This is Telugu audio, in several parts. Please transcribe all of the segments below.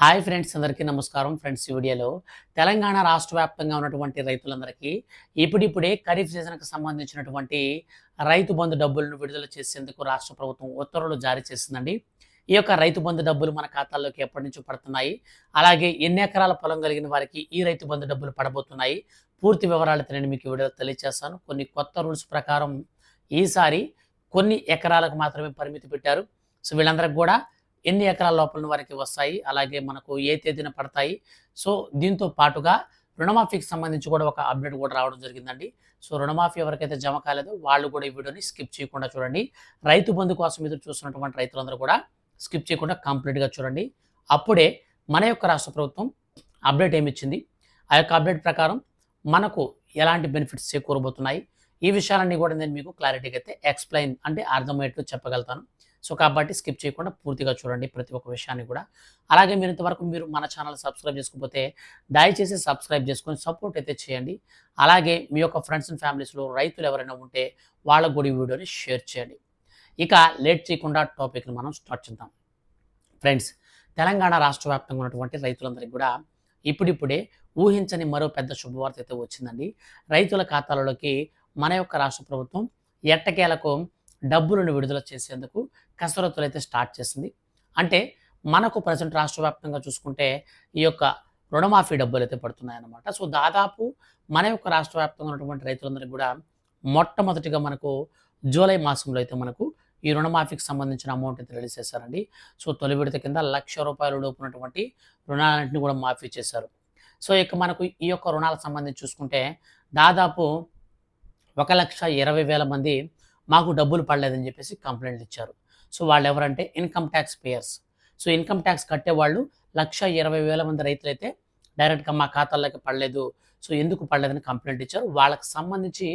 హాయ్ ఫ్రెండ్స్, అందరికీ నమస్కారం. ఫ్రెండ్స్, ఈ వీడియోలో తెలంగాణ రాష్ట్ర వ్యాప్తంగా ఉన్నటువంటి రైతులందరికీ ఇప్పుడిప్పుడే ఖరీఫ్ సీజన్‌కి సంబంధించినటువంటి రైతు బంధు డబ్బులను విడుదల చేసేందుకు రాష్ట్ర ప్రభుత్వం ఉత్తర్వులు జారీ చేసిందండి. ఈ యొక్క రైతు బంధు డబ్బులు మన ఖాతాల్లోకి ఎప్పటినుంచో పడుతున్నాయి. అలాగే ఎన్ని ఎకరాల పొలం కలిగిన వారికి ఈ రైతు బంధు డబ్బులు పడబోతున్నాయి. పూర్తి వివరాలతో నేను మీకు ఈ వీడియోలో తెలియజేస్తాను. కొన్ని కొత్త రూల్స్ ప్రకారం ఈసారి కొన్ని ఎకరాలకు మాత్రమే పరిమితి పెట్టారు. సో వీళ్ళందరికి కూడా ఎన్ని ఎకరాల లోపల వారికి వస్తాయి, అలాగే మనకు ఏ తేదీన పడతాయి. సో దీంతో పాటుగా రుణమాఫీకి సంబంధించి కూడా ఒక అప్డేట్ కూడా రావడం జరిగిందండి. సో రుణమాఫీ ఎవరికైతే జమ కాలేదో వాళ్ళు కూడా ఈ వీడియోని స్కిప్ చేయకుండా చూడండి. రైతు బంధు కోసం ఎదురు చూస్తున్నటువంటి రైతులందరూ కూడా స్కిప్ చేయకుండా కంప్లీట్గా చూడండి. అప్పుడే మన యొక్క రాష్ట్ర ప్రభుత్వం అప్డేట్ ఏమిచ్చింది, ఆ యొక్క అప్డేట్ ప్రకారం మనకు ఎలాంటి బెనిఫిట్స్ చేకూరబోతున్నాయి, ఈ విషయాలన్నీ కూడా నేను మీకు క్లారిటీగా అయితే ఎక్స్ప్లెయిన్ అంటే అర్థమయ్యేట్టు చెప్పగలుగుతాను. సో కాబట్టి స్కిప్ చేయకుండా పూర్తిగా చూడండి ప్రతి ఒక్క విషయాన్ని కూడా. అలాగే మీరు ఇంతవరకు మన ఛానల్ సబ్స్క్రైబ్ చేసుకోకపోతే దయచేసి సబ్స్క్రైబ్ చేసుకొని సపోర్ట్ అయితే చేయండి. అలాగే మీ యొక్క ఫ్రెండ్స్ అండ్ ఫ్యామిలీస్లో రైతులు ఎవరైనా ఉంటే వాళ్ళకు కూడా ఈ వీడియోని షేర్ చేయండి. ఇక లేట్ చేయకుండా టాపిక్ని మనం స్టార్ట్ చేద్దాం. ఫ్రెండ్స్, తెలంగాణ రాష్ట్ర వ్యాప్తంగా ఉన్నటువంటి రైతులందరికీ కూడా ఇప్పుడిప్పుడే ఊహించని మరో పెద్ద శుభవార్త అయితే వచ్చిందండి. రైతుల ఖాతాలలోకి మన యొక్క రాష్ట్ర ప్రభుత్వం ఎట్టకేలకు డబ్బులను విడుదల చేసేందుకు కసరత్తులు అయితే స్టార్ట్ చేసింది. అంటే మనకు ప్రజెంట్ రాష్ట్ర వ్యాప్తంగా చూసుకుంటే ఈ యొక్క రుణమాఫీ డబ్బులు అయితే పడుతున్నాయన్నమాట. సో దాదాపు మన యొక్క రాష్ట్ర వ్యాప్తంగా ఉన్నటువంటి రైతులందరికీ కూడా మొట్టమొదటిగా మనకు జూలై మాసంలో అయితే మనకు ఈ రుణమాఫీకి సంబంధించిన అమౌంట్ అయితే రిలీజ్ చేశారండి. సో తొలి విడత కింద ₹1,00,000 లోపు ఉన్నటువంటి రుణాలన్నింటినీ కూడా మాఫీ చేశారు. సో ఇక మనకు ఈ యొక్క రుణాలకు సంబంధించి చూసుకుంటే దాదాపు 1,20,000 మంది మాకు డబ్బులు పడలేదని చెప్పేసి కంప్లైంట్లు ఇచ్చారు. సో వాళ్ళు ఎవరంటే income tax payers. So income tax కట్టేవాళ్ళు 1,20,000 మంది రైతులైతే డైరెక్ట్గా మా ఖాతాల్లోకి పడలేదు, సో ఎందుకు పడలేదని కంప్లైంట్ ఇచ్చారు. వాళ్ళకి సంబంధించి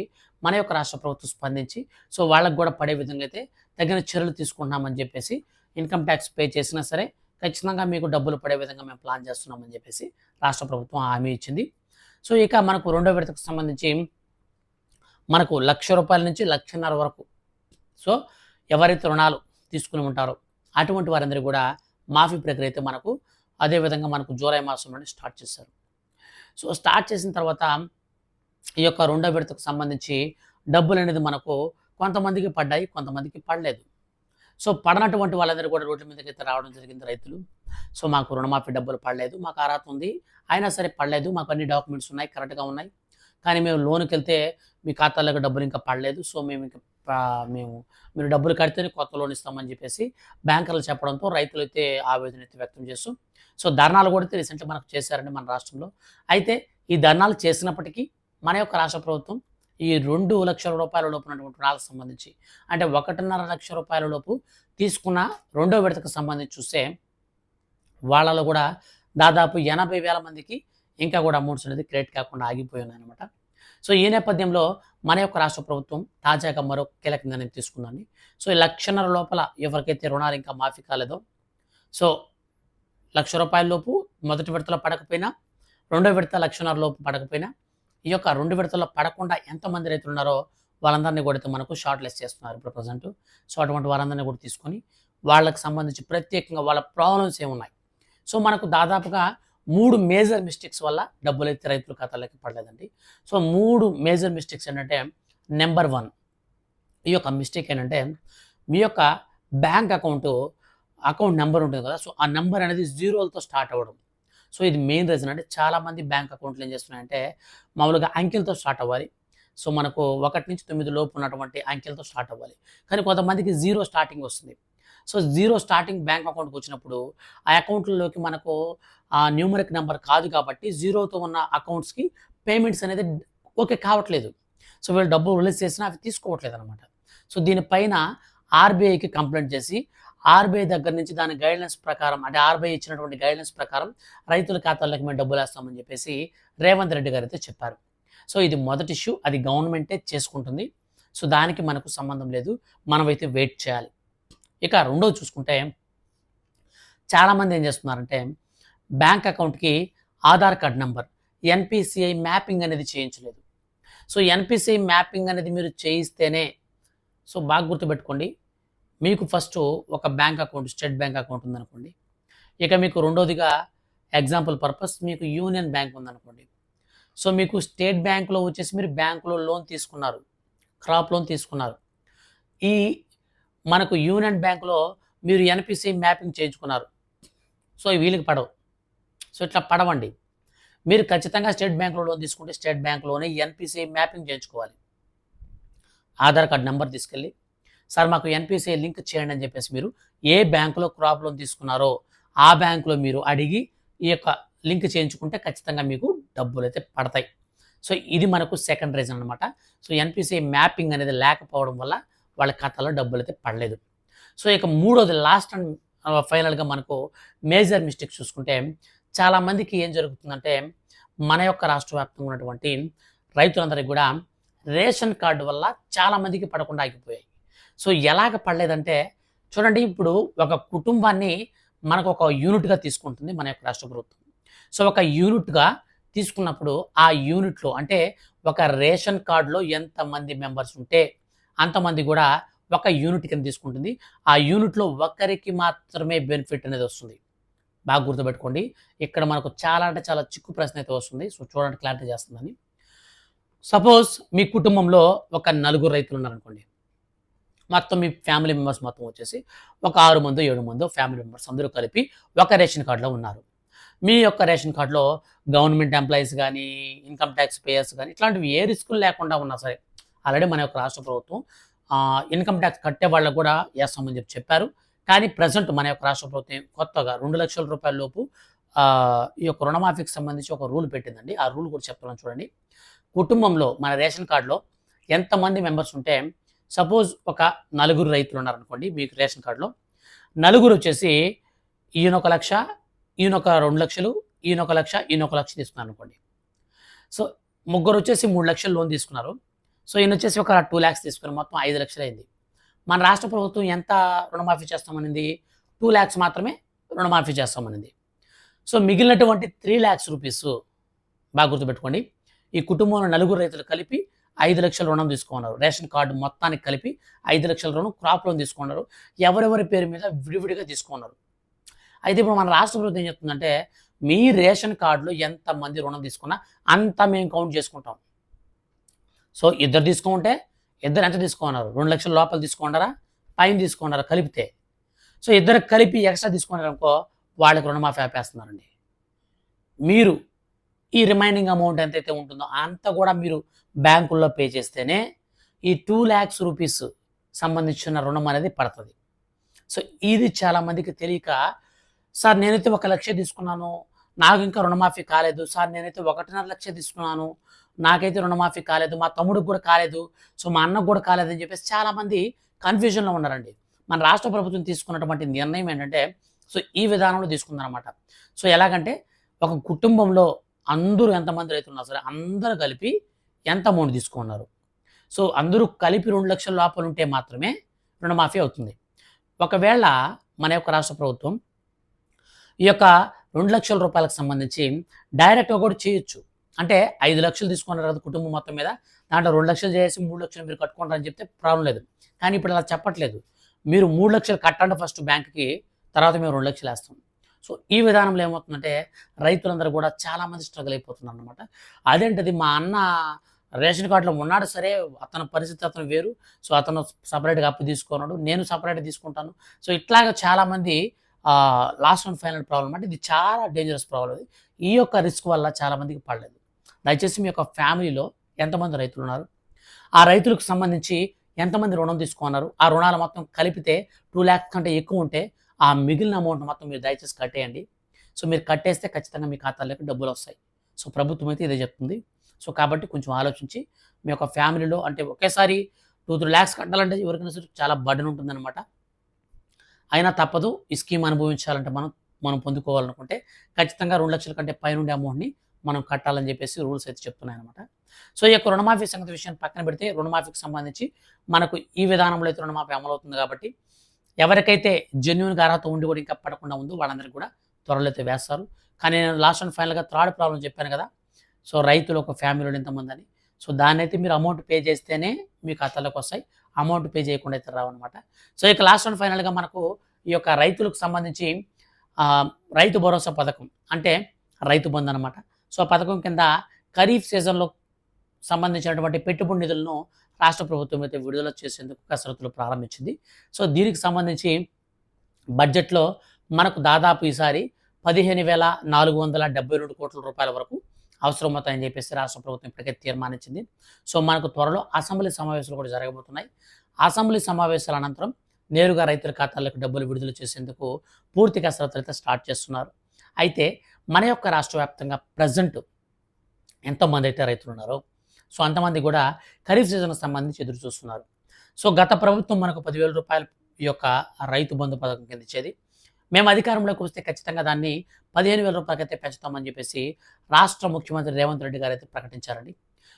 మన యొక్క రాష్ట్ర ప్రభుత్వం స్పందించి సో వాళ్ళకు కూడా పడే విధంగా అయితే తగిన చర్యలు తీసుకుంటున్నామని చెప్పేసి, ఇన్కమ్ ట్యాక్స్ పే చేసినా సరే ఖచ్చితంగా మీకు డబ్బులు పడే విధంగా మేము ప్లాన్ చేస్తున్నామని చెప్పేసి రాష్ట్ర ప్రభుత్వం హామీ ఇచ్చింది. సో ఇక మనకు రెండో విడతకు సంబంధించి మనకు ₹1,00,000 నుంచి 1,50,000 వరకు సో ఎవరైతే రుణాలు తీసుకుని ఉంటారో అటువంటి వారందరూ కూడా మాఫీ ప్రక్రియ అయితే మనకు అదేవిధంగా మనకు జూలై మాసంలోనే స్టార్ట్ చేశారు. సో స్టార్ట్ చేసిన తర్వాత ఈ యొక్క రెండో విడతకు సంబంధించి డబ్బులు అనేది మనకు కొంతమందికి పడ్డాయి, కొంతమందికి పడలేదు. సో పడనటువంటి వాళ్ళందరూ కూడా రోడ్ల మీదకి అయితే రావడం జరిగింది రైతులు. సో మాకు రుణమాఫీ డబ్బులు పడలేదు, మాకు అర్హత ఉంది, అయినా సరే పడలేదు, మాకు అన్ని డాక్యుమెంట్స్ ఉన్నాయి, కరెక్ట్గా ఉన్నాయి, కానీ మేము లోన్కి వెళ్తే మీ ఖాతాలోకి డబ్బులు ఇంకా పడలేదు. సో మేము మీరు డబ్బులు కడితేనే కొత్త లోన్ ఇస్తామని చెప్పేసి బ్యాంకర్లు చెప్పడంతో రైతులు అయితే ఆవేదన అయితే వ్యక్తం చేస్తూ సో ధర్నాలు కూడా రీసెంట్గా మనకు చేశారండి మన రాష్ట్రంలో. అయితే ఈ ధర్నాలు చేసినప్పటికీ మన యొక్క రాష్ట్ర ప్రభుత్వం ఈ ₹2,00,000 లోపు ఉన్నటువంటి రుణాలకు సంబంధించి అంటే ₹1,50,000 లోపు తీసుకున్న రెండో విడతకు సంబంధించి చూస్తే వాళ్ళలో కూడా దాదాపు 80,000 మందికి ఇంకా కూడా అమౌంట్స్ అనేది క్రెడిట్ కాకుండా ఆగిపోయి ఉన్నాయన్నమాట. సో ఈ నేపథ్యంలో మన యొక్క రాష్ట్ర ప్రభుత్వం తాజాగా మరో కీలక నిర్ణయం తీసుకుందండి. సో ఈ ₹1,50,000 లోపల ఎవరికైతే రుణాలు ఇంకా మాఫీ కాలేదో, సో ₹1,00,000 లోపు మొదటి విడతలో పడకపోయినా, రెండో విడత ₹1,50,000 లోపు పడకపోయినా, ఈ యొక్క రెండు విడతల్లో పడకుండా ఎంతమంది రైతులు ఉన్నారో వాళ్ళందరినీ కూడా మనకు షార్ట్ లిస్ట్ చేస్తున్నారు ఇప్పుడు ప్రజెంట్. సో అటువంటి వారందరినీ కూడా తీసుకొని వాళ్ళకి సంబంధించి ప్రత్యేకంగా వాళ్ళ ప్రాబ్లమ్స్ ఏమున్నాయి, సో మనకు దాదాపుగా 3 మేజర్ మిస్టేక్స్ వల్ల డబ్బులు అయితే రైతుల ఖాతాలోకి పడలేదండి. సో 3 మేజర్ మిస్టేక్స్ ఏంటంటే, నెంబర్ 1 ఈ యొక్క మిస్టేక్ ఏంటంటే మీ యొక్క బ్యాంక్ అకౌంట్ నెంబర్ ఉంటుంది కదా, సో ఆ నెంబర్ అనేది 0లతో స్టార్ట్ అవ్వడం. సో ఇది మెయిన్ రీజన్. అంటే చాలామంది బ్యాంక్ అకౌంట్లు ఏం చేస్తున్నాయంటే మామూలుగా అంకెలతో స్టార్ట్ అవ్వాలి. సో మనకు 1 నుంచి 9 లోపు ఉన్నటువంటి అంకెలతో స్టార్ట్ అవ్వాలి, కానీ కొంతమందికి 0 స్టార్టింగ్ వస్తుంది. సో 0 స్టార్టింగ్ బ్యాంక్ అకౌంట్కి వచ్చినప్పుడు ఆ అకౌంట్లలోకి మనకు ఆ న్యూమరిక్ నెంబర్ కాదు కాబట్టి 0తో ఉన్న అకౌంట్స్కి పేమెంట్స్ అనేది ఓకే కావట్లేదు. సో వీళ్ళు డబ్బులు రిలీజ్ చేసినా అవి తీసుకోవట్లేదు అనమాట. సో దీనిపైన ఆర్బీఐకి కంప్లైంట్ చేసి ఆర్బీఐ దగ్గర నుంచి దాని గైడ్లైన్స్ ప్రకారం అంటే ఆర్బీఐ ఇచ్చినటువంటి గైడ్లైన్స్ ప్రకారం రైతుల ఖాతాల్లోకి మేము డబ్బులు వేస్తామని చెప్పేసి రేవంత్ రెడ్డి గారు అయితే చెప్పారు. సో ఇది మొదటి ఇష్యూ, అది గవర్నమెంటే చేసుకుంటుంది. సో దానికి మనకు సంబంధం లేదు, మనమైతే వెయిట్ చేయాలి. ఇక రెండోది చూసుకుంటే చాలామంది ఏం చేస్తున్నారంటే బ్యాంక్ అకౌంట్కి Aadhaar card number NPCI mapping అనేది చేయించలేదు. సో ఎన్పిసిఐ మ్యాపింగ్ అనేది మీరు చేయిస్తేనే, సో బాగా గుర్తుపెట్టుకోండి, మీకు ఫస్ట్ ఒక bank account state bank account ఉందనుకోండి, ఇక మీకు రెండోదిగా ఎగ్జాంపుల్ పర్పస్ మీకు యూనియన్ బ్యాంక్ ఉందనుకోండి. సో మీకు స్టేట్ బ్యాంక్‌లో వచ్చేసి మీరు బ్యాంక్‌లో లోన్ తీసుకున్నారు. క్రాప్ లోన్ తీసుకున్నారు. ఈ మనకు యూనియన్ బ్యాంక్‌లో మీరు ఎన్‌పిసి మ్యాపింగ్ చేయించుకున్నారు. సో వీళ్ళకి పడవు. సో ఇట్లా పడవండి. మీరు ఖచ్చితంగా స్టేట్ బ్యాంక్‌లో లోన్ తీసుకుంటే స్టేట్ బ్యాంక్‌లోనే ఎన్‌పిసి మ్యాపింగ్ చేయించుకోవాలి. ఆధార్ కార్డ్ నంబర్ తీసుకెళ్ళి, సార్ మాకు ఎన్‌పిసిఐ లింక్ చేయండి అని చెప్పేసి మీరు ఏ బ్యాంకులో క్రాప్ లోన్ తీసుకున్నారో ఆ బ్యాంకులో మీరు అడిగి ఈ యొక్క లింక్ చేయించుకుంటే ఖచ్చితంగా మీకు డబ్బులైతే పడతాయి. సో ఇది మనకు సెకండ్ రీజన్ అనమాట. సో ఎన్‌పిసిఐ మ్యాపింగ్ అనేది లేకపోవడం వల్ల వాళ్ళ ఖాతాలో డబ్బులైతే పడలేదు. సో ఇక మూడోది లాస్ట్ అండ్ ఫైనల్‌గా మనకు మేజర్ మిస్టేక్ చూసుకుంటే చాలామందికి ఏం జరుగుతుందంటే మన యొక్క రాష్ట్ర వ్యాప్తంగా ఉన్నటువంటి రైతులందరికీ కూడా రేషన్ కార్డు వల్ల చాలామందికి పడకుండా ఆగిపోయాయి. సో ఎలాగ పడలేదంటే చూడండి, ఇప్పుడు ఒక కుటుంబాన్ని మనకు ఒక యూనిట్‌గా తీసుకుంటుంది మన యొక్క రాష్ట్ర ప్రభుత్వం. సో ఒక యూనిట్‌గా తీసుకున్నప్పుడు ఆ యూనిట్‌లో అంటే ఒక రేషన్ కార్డ్‌లో ఎంతమంది మెంబర్స్ ఉంటే అంతమంది కూడా ఒక యూనిట్ కింద తీసుకుంటుంది. ఆ యూనిట్‌లో ఒక్కరికి మాత్రమే బెనిఫిట్ అనేది వస్తుంది. బాగా గుర్తుపెట్టుకోండి. ఇక్కడ మనకు చాలా అంటే చాలా చిక్కు ప్రశ్న అయితే వస్తుంది. సో చూడండి, క్లారిటీ చేస్తుందని. సపోజ్ మీ కుటుంబంలో ఒక నలుగురు రైతులు ఉన్నారనుకోండి. మొత్తం మీ ఫ్యామిలీ మెంబర్స్ మొత్తం వచ్చేసి ఒక 6 మందో 7 మందో ఫ్యామిలీ మెంబర్స్ అందరూ కలిపి ఒక రేషన్ కార్డులో ఉన్నారు. మీ యొక్క రేషన్ కార్డులో గవర్నమెంట్ ఎంప్లాయీస్ కానీ, ఇన్కమ్ ట్యాక్స్ పేయర్స్ కానీ ఇట్లాంటివి ఏ రిస్కులు లేకుండా ఉన్నా సరే, ఆల్రెడీ మన యొక్క రాష్ట్ర ప్రభుత్వం ఇన్కమ్ ట్యాక్స్ కట్టే వాళ్ళకు కూడా వేస్తామని చెప్పారు. కానీ ప్రజెంట్ మన యొక్క రాష్ట్ర ప్రభుత్వం కొత్తగా ₹2,00,000 లోపు ఈ యొక్క రుణమాఫీకి సంబంధించి ఒక రూల్ పెట్టిందండి. ఆ రూల్ కూడా చెప్తున్నాను చూడండి. కుటుంబంలో మన రేషన్ కార్డులో ఎంతమంది మెంబర్స్ ఉంటే, సపోజ్ ఒక నలుగురు రైతులు ఉన్నారనుకోండి మీకు రేషన్ కార్డులో. నలుగురు వచ్చేసి ఈయన 1,00,000, ఈయన ఒక 2,00,000, ఈయన 1,00,000, ఈయన 1,00,000 తీసుకున్నారు అనుకోండి. సో ముగ్గురు వచ్చేసి 3,00,000 లోన్ తీసుకున్నారు. సో ఈయన వచ్చేసి ఒక 2,00,000 తీసుకుని మొత్తం 5,00,000 అయింది. మన రాష్ట్ర ప్రభుత్వం ఎంత రుణమాఫీ చేస్తామనింది? 2,00,000 మాత్రమే రుణమాఫీ చేస్తామనింది. సో మిగిలినటువంటి ₹3,00,000 బాగా గుర్తుపెట్టుకోండి. ఈ కుటుంబంలో నలుగురు రైతులు కలిపి 5,00,000 రుణం తీసుకున్నారు. రేషన్ కార్డు మొత్తానికి కలిపి 5,00,000 రుణం క్రాప్ లోన్ తీసుకున్నారు. ఎవరెవరి పేరు మీద విడివిడిగా తీసుకున్నారు. అయితే ఇప్పుడు మన రాష్ట్ర ప్రభుత్వం ఏం చెప్తుందంటే, మీ రేషన్ కార్డులో ఎంతమంది రుణం తీసుకున్నా అంత మేము కౌంట్ చేసుకుంటాం. సో ఇద్దరు తీసుకుంటే ఇద్దరు ఎంత తీసుకున్నారు? 2,00,000 లోపల తీసుకున్నారా, పైన తీసుకున్నారా కలిపితే? సో ఇద్దరు కలిపి ఎక్స్ట్రా తీసుకున్నారనుకో వాళ్ళకి రుణమాఫీ ఆపేస్తున్నారండి. మీరు ఈ రిమైనింగ్ అమౌంట్ ఎంతైతే ఉంటుందో అంత కూడా మీరు బ్యాంకుల్లో పే చేస్తేనే ఈ ₹2,00,000 సంబంధించిన రుణం అనేది పడుతుంది. సో ఇది చాలామందికి తెలియక, సార్ నేనైతే 1,00,000 తీసుకున్నాను, నాకు ఇంకా రుణమాఫీ కాలేదు. సార్ నేనైతే 1,50,000 తీసుకున్నాను, నాకైతే రుణమాఫీ కాలేదు, మా తమ్ముడికి కూడా కాలేదు, సో మా అన్నకు కూడా కాలేదని చెప్పేసి చాలామంది కన్ఫ్యూజన్లో ఉన్నారండి. మన రాష్ట్ర ప్రభుత్వం తీసుకున్నటువంటి నిర్ణయం ఏంటంటే, సో ఈ విధానంలో తీసుకుందనమాట. సో ఎలాగంటే ఒక కుటుంబంలో అందరూ ఎంతమంది రైతులు ఉన్నా సరే అందరూ కలిపి ఎంత అమౌంట్ తీసుకున్నారు. సో అందరూ కలిపి 2,00,000 లోపల ఉంటే మాత్రమే రుణమాఫీ అవుతుంది. ఒకవేళ మన యొక్క రాష్ట్ర ప్రభుత్వం ఈ యొక్క ₹2,00,000 సంబంధించి డైరెక్ట్‌గా కూడా చేయొచ్చు. అంటే 5,00,000 తీసుకున్నారు కదా కుటుంబం మొత్తం మీద, దాంట్లో 2,00,000 చేసి 3,00,000 మీరు కట్టుకుంటారని చెప్తే ప్రాబ్లం లేదు. కానీ ఇప్పుడు అలా చెప్పట్లేదు. మీరు 3,00,000 కట్టండి ఫస్ట్ బ్యాంక్‌కి, తర్వాత మేము 2,00,000 వేస్తాం. సో ఈ విధానంలో ఏమవుతుందంటే రైతులందరూ కూడా చాలామంది స్ట్రగుల్ అయిపోతున్నారు అనమాట. అదేంటది, మా అన్న రేషన్ కార్డులో ఉన్నాడు సరే, అతని పరిస్థితి అతను వేరు. సో అతను సపరేట్‌గా అప్పు తీసుకున్నాడు, నేను సపరేట్‌గా తీసుకుంటాను. సో ఇట్లాగా చాలామంది లాస్ట్ అండ్ ఫైనల్ ప్రాబ్లమ్ అంటే ఇది చాలా డేంజరస్ ప్రాబ్లమ్ ఇది. ఈ యొక్క రిస్క్ వల్ల చాలామందికి పడలేదు. దయచేసి మీ యొక్క ఫ్యామిలీలో ఎంతమంది రైతులు ఉన్నారు, ఆ రైతులకు సంబంధించి ఎంతమంది రుణం తీసుకున్నారు, ఆ రుణాలు మొత్తం కలిపితే 2,00,000 కంటే ఎక్కువ ఉంటే ఆ మిగిలిన అమౌంట్ మొత్తం మీరు దయచేసి కట్టేయండి. సో మీరు కట్టేస్తే ఖచ్చితంగా మీ ఖాతాలోకి డబ్బులు వస్తాయి. సో ప్రభుత్వం అయితే ఇదే చెప్తుంది. సో కాబట్టి కొంచెం ఆలోచించి మీ యొక్క ఫ్యామిలీలో అంటే ఒకేసారి 2-3 lakhs కట్టాలంటే ఎవరికైనా సరే చాలా బర్డెన్ ఉంటుందన్నమాట. అయినా తప్పదు. ఈ స్కీమ్ అనుభవించాలంటే మనం పొందుకోవాలనుకుంటే ఖచ్చితంగా 2,00,000 కంటే పైనుండే అమౌంట్‌ని మనం కట్టాలని చెప్పేసి రూల్స్ అయితే చెప్తున్నాయన్నమాట. సో ఈ యొక్క రుణమాఫీ సంగతి విషయాన్ని పక్కన పెడితే, రుణమాఫీకి సంబంధించి మనకు ఈ విధానంలో అయితే రుణమాఫీ అమలవుతుంది కాబట్టి ఎవరికైతే జెన్యూన్‌గా అర్హత ఉండి కూడా ఇంకా పడకుండా ఉందో వాళ్ళందరికీ కూడా త్వరలో అయితే వేస్తారు. కానీ నేను లాస్ట్ అండ్ ఫైనల్‌గా థర్డ్ ప్రాబ్లమ్ చెప్పాను కదా! సో రైతులు ఒక ఫ్యామిలీలో ఎంతమందని. సో దాన్నైతే మీరు అమౌంట్ పే చేస్తేనే మీ ఖాతాలోకి వస్తాయి. అమౌంట్ పే చేయకుండా అయితే రావన్నమాట. సో ఇక లాస్ట్ అండ్ ఫైనల్‌గా మనకు ఈ యొక్క రైతులకు సంబంధించి రైతు భరోసా పథకం అంటే రైతు బంధు అనమాట. సో, ఆ పథకం కింద ఖరీఫ్ సీజన్‌లో సంబంధించినటువంటి పెట్టుబడి నిధులను రాష్ట్ర ప్రభుత్వం అయితే విడుదల చేసేందుకు కసరత్తులు ప్రారంభించింది. సో, దీనికి సంబంధించి బడ్జెట్‌లో మనకు దాదాపు ఈసారి 15,472,00,00,000 వరకు అవసరమవుతాయని చెప్పేసి రాష్ట్ర ప్రభుత్వం ఇప్పటికే తీర్మానించింది. సో, మనకు త్వరలో అసెంబ్లీ సమావేశాలు కూడా జరగబోతున్నాయి. అసెంబ్లీ సమావేశాల అనంతరం నేరుగా రైతుల ఖాతాలకు డబ్బులు విడుదల చేసేందుకు పూర్తి కసరత్తులు అయితే స్టార్ట్ చేస్తున్నారు. అయితే మన యొక్క రాష్ట్ర వ్యాప్తంగా ప్రెజెంట్ ఎంతోమంది అయితే రైతులున్నారో, సో, అంతమంది కూడా ఖరీఫ్ సీజన్‌కి సంబంధించి ఎదురు చూస్తున్నారు. సో, గత ప్రభుత్వం మనకు రూ. 10,000 ఈ యొక్క రైతు బంధు పథకం కింద ఇచ్చేది. మేము అధికారంలోకి వస్తే ఖచ్చితంగా దాన్ని రూ. 15,000 పెంచుతామని చెప్పేసి రాష్ట్ర ముఖ్యమంత్రి రేవంత్ రెడ్డి గారు అయితే ప్రకటించారండి.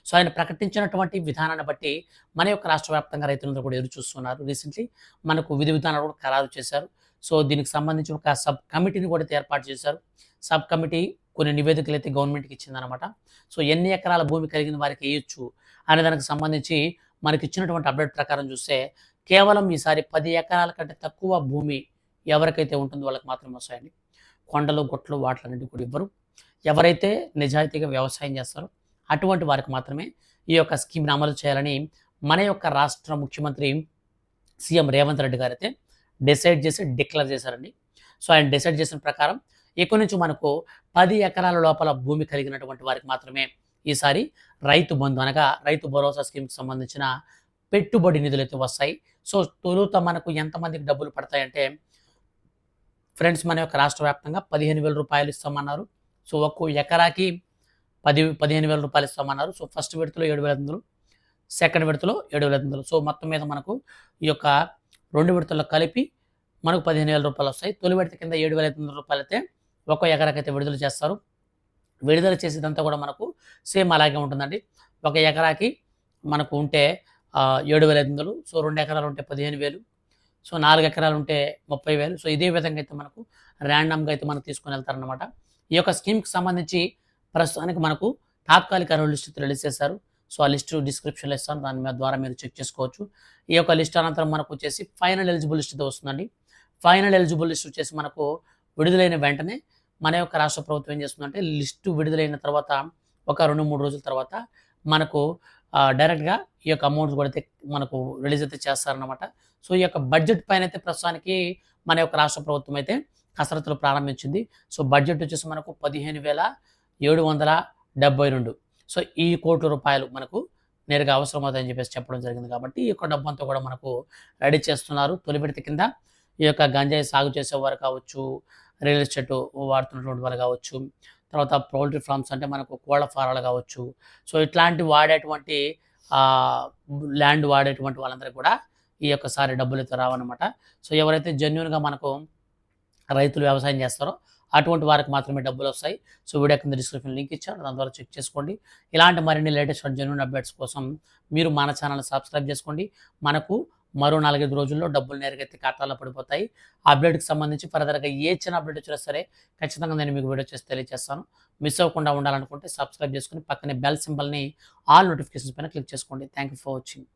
సో, ఆయన ప్రకటించినటువంటి విధానాన్ని బట్టి మన యొక్క రాష్ట్ర వ్యాప్తంగా రైతులందరూ కూడా ఎదురు చూస్తున్నారు. రీసెంట్లీ మనకు విధి విధానాలు కూడా ఖరారు చేశారు. సో, దీనికి సంబంధించి ఒక సబ్ కమిటీని కూడా అయితే ఏర్పాటు చేశారు. సబ్ కమిటీ కొన్ని నివేదికలు అయితే గవర్నమెంట్‌కి ఇచ్చిందనమాట. సో, ఎన్ని ఎకరాల భూమి కలిగిన వారికి ఇయ్యొచ్చు అనే దానికి సంబంధించి మనకి ఇచ్చినటువంటి అప్డేట్ ప్రకారం చూస్తే కేవలం ఈసారి 10 ఎకరాల కంటే తక్కువ భూమి ఎవరికైతే ఉంటుందో వాళ్ళకి మాత్రమే వస్తాయండి. కొండలు, గుట్టలు వాటిలన్నిటిని కూడా ఇవ్వరు. ఎవరైతే నిజాయితీగా వ్యవసాయం చేస్తారో అటువంటి వారికి మాత్రమే ఈ యొక్క స్కీమ్‌ని అమలు చేయాలని మన యొక్క రాష్ట్ర ముఖ్యమంత్రి సీఎం రేవంత్ రెడ్డి గారైతే డిసైడ్ చేసి డిక్లేర్ చేశారండి. సో, ఆయన డిసైడ్ చేసిన ప్రకారం ఇక్కడి నుంచి మనకు 10 ఎకరాల లోపల భూమి కలిగినటువంటి వారికి మాత్రమే ఈసారి రైతు బంధు అనగా రైతు భరోసా స్కీమ్‌కి సంబంధించిన పెట్టుబడి నిధులైతే వస్తాయి. సో, తొలుత మనకు ఎంతమందికి డబ్బులు పడతాయంటే ఫ్రెండ్స్ మన యొక్క రాష్ట్ర వ్యాప్తంగా రూ. 15,000 ఇస్తామన్నారు. సో, ఒక్కో ఎకరాకి 15,000 ఇస్తామన్నారు. సో, ఫస్ట్ విడతలో 7,500, సెకండ్ విడతలో 7,500. సో, మొత్తం మీద మనకు ఈ యొక్క 2 విడతల్లో కలిపి మనకు రూ. 15,000 వస్తాయి. తొలి విడత కింద రూ. 7,500 అయితే ఒక్కో ఎకరాకైతే విడుదల చేస్తారు. విడుదల చేసేదంతా కూడా మనకు సేమ్ అలాగే ఉంటుందండి. ఒక ఎకరాకి మనకు ఉంటే 7,500. సో, 2 ఎకరాలు ఉంటే 15,000. సో, 4 ఎకరాలు ఉంటే 30,000. సో, ఇదే విధంగా అయితే మనకు ర్యాండమ్‌గా అయితే మనకు తీసుకొని వెళ్తారనమాట. ఈ యొక్క స్కీమ్‌కి సంబంధించి ప్రస్తుతానికి మనకు తాత్కాలిక అర్హుల లిస్ట్ రిలీజ్ చేశారు. సో, ఆ లిస్ట్ డిస్క్రిప్షన్‌లో ఇస్తాను. దాని ద్వారా మీరు చెక్ చేసుకోవచ్చు. ఈ యొక్క లిస్ట్ అనంతరం మనకు వచ్చేసి ఫైనల్ ఎలిజిబుల్ లిస్ట్ అయితే వస్తుందండి. ఫైనల్ ఎలిజిబుల్ లిస్ట్ వచ్చేసి మనకు విడుదలైన వెంటనే మన యొక్క రాష్ట్ర ప్రభుత్వం ఏం చేస్తుందంటే లిస్టు విడుదలైన తర్వాత ఒక 2-3 రోజుల తర్వాత మనకు డైరెక్ట్‌గా ఈ యొక్క అమౌంట్స్ కూడా అయితే మనకు రిలీజ్ అయితే చేస్తారనమాట. సో, ఈ యొక్క బడ్జెట్ పైన అయితే ప్రస్తుతానికి మన యొక్క రాష్ట్ర ప్రభుత్వం అయితే కసరత్తులు ప్రారంభించింది. సో, బడ్జెట్ వచ్చేసి మనకు 15,772. సో, ఈ రూ. 1,00,00,000 మనకు నేరుగా అవసరమవుతాయని చెప్పేసి చెప్పడం జరిగింది కాబట్టి ఈ యొక్క డబ్బంతా కూడా మనకు రెడీ చేస్తున్నారు. తొలి విడత కింద ఈ యొక్క గంజాయి సాగు చేసేవారు కావచ్చు, రియల్ ఎస్టేట్ వాడుతున్నటువంటి వాళ్ళు కావచ్చు, తర్వాత పౌల్ట్రీ ఫార్మ్స్ అంటే మనకు కోళ్ల ఫారాలు కావచ్చు. సో, ఇట్లాంటి వాడేటువంటి ల్యాండ్ వాడేటువంటి వాళ్ళందరికీ కూడా ఈ యొక్కసారి డబ్బులైతే రావన్నమాట. సో, ఎవరైతే జెన్యూన్‌గా మనకు రైతులు వ్యవసాయం చేస్తారో అటువంటి వారికి మాత్రమే డబ్బులొస్తాయి. సో, వీడియో కింద డిస్క్రిప్షన్ లింక్ ఇచ్చాను. దాని ద్వారా చెక్ చేసుకోండి. ఇలాంటి మరిన్ని లేటెస్ట్ అండ్ జెన్యూన్ అప్డేట్స్ కోసం మీరు మన ఛానల్‌ని సబ్స్క్రైబ్ చేసుకోండి. మనకు మరో 4-5 రోజుల్లో డబ్బులు నేరుగా అయితే ఖాతాలో పడిపోతాయి. ఆ అప్డేట్‌కి సంబంధించి ఫర్దర్‌గా ఏ చిన్న అప్డేట్ వచ్చినా సరే ఖచ్చితంగా నేను మీకు వీడియో చేసి తెలియజేస్తాను. మిస్ అవ్వకుండా ఉండాలనుకుంటే సబ్స్క్రైబ్ చేసుకొని పక్కనే బెల్ సింబల్‌ని ఆల్ నోటిఫికేషన్స్ పైన క్లిక్ చేసుకోండి. Thank you for watching.